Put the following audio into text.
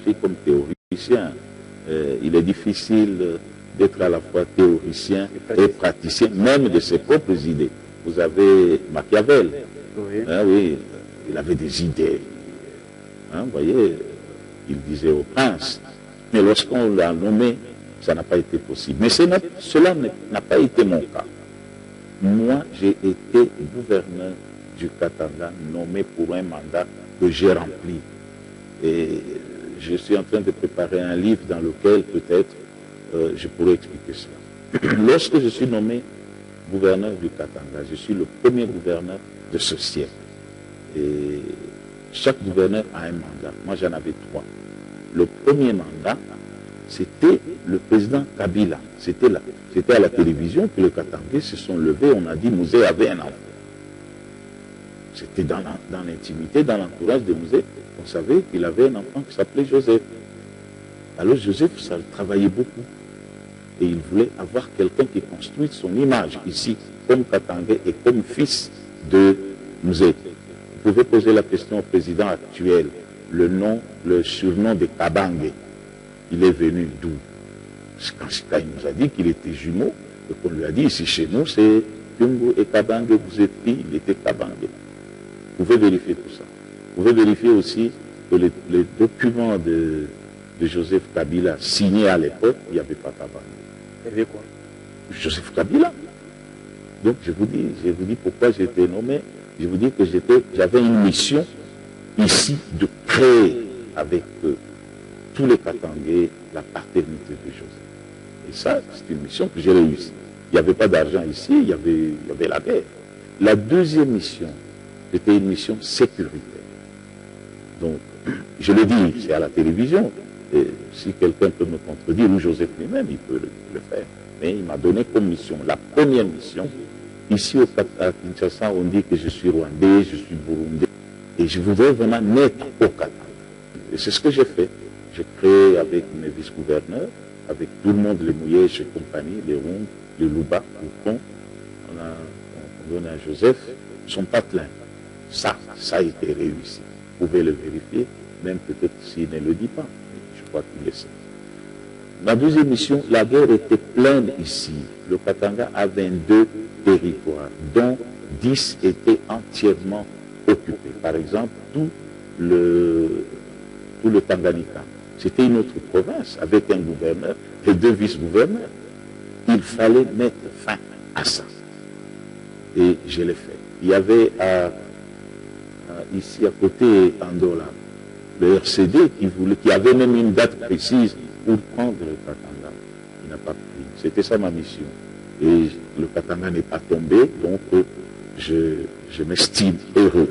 pris comme théoricien. Il est difficile d'être à la fois théoricien et praticien, même de ses propres idées. Vous avez Machiavel. Oui. Hein, oui, il avait des idées. Hein, vous voyez, il disait au prince. Mais lorsqu'on l'a nommé, ça n'a pas été possible. Mais cela n'a pas été mon cas. Moi, j'ai été gouverneur du Katanga, nommé pour un mandat que j'ai rempli. Et je suis en train de préparer un livre dans lequel peut-être je pourrais expliquer cela. Lorsque je suis nommé gouverneur du Katanga, je suis le premier gouverneur de ce siècle. Et chaque gouverneur a un mandat. Moi, j'en avais 3. Le premier mandat, c'était le président Kabila. C'était à la télévision que les Katangais se sont levés. On a dit Mouzé avait un enfant. C'était dans l'intimité, dans l'entourage de Mouzé. On savait qu'il avait un enfant qui s'appelait Joseph. Alors Joseph, ça le travaillait beaucoup. Et il voulait avoir quelqu'un qui construise son image ici, comme Katangais et comme fils de Mouzé. Vous pouvez poser la question au président actuel. Le surnom de Kabange, il est venu d'où? Quand il nous a dit qu'il était jumeau, et qu'on lui a dit, ici chez nous, c'est Tungu et Kabange, vous êtes pris, il était Kabange. Vous pouvez vérifier tout ça. Vous pouvez vérifier aussi que les documents de Joseph Kabila signés à l'époque, il n'y avait pas Kabange. Il y avait quoi? Joseph Kabila. Donc je vous dis pourquoi j'ai été nommé. Je vous dis que j'avais une mission ici de créer avec tous les Katangais la paternité de Joseph. Et ça, c'est une mission que j'ai réussi. Il n'y avait pas d'argent ici, il y avait la guerre. La deuxième mission, c'était une mission sécuritaire. Donc, je le dis, c'est à la télévision. Et si quelqu'un peut me contredire, ou Joseph lui-même, il peut le faire. Mais il m'a donné comme mission, la première mission. Ici à Kinshasa, on dit que je suis rwandais, je suis burundais. Et je voudrais vraiment naître au Katanga. Et c'est ce que j'ai fait. J'ai créé avec mes vice-gouverneurs, avec tout le monde, les Mouyèges et compagnie, les Rondes, les Louba, le Pont. On donne à Joseph son patelin. Ça a été réussi. Vous pouvez le vérifier, même peut-être s'il ne le dit pas. Je crois qu'il le sait. Ma deuxième mission, la guerre était pleine ici. Le Katanga a 22 territoires, dont 10 étaient entièrement occupés. Par exemple, tout le Tanganyika. C'était une autre province avec un gouverneur et 2 vice-gouverneurs. Il fallait mettre fin à ça. Et je l'ai fait. Il y avait ici à côté Andola, le RCD qui avait même une date précise pour prendre le Katanga. Il n'a pas pris. C'était ça ma mission. Et le Katanga n'est pas tombé, donc je m'estime heureux.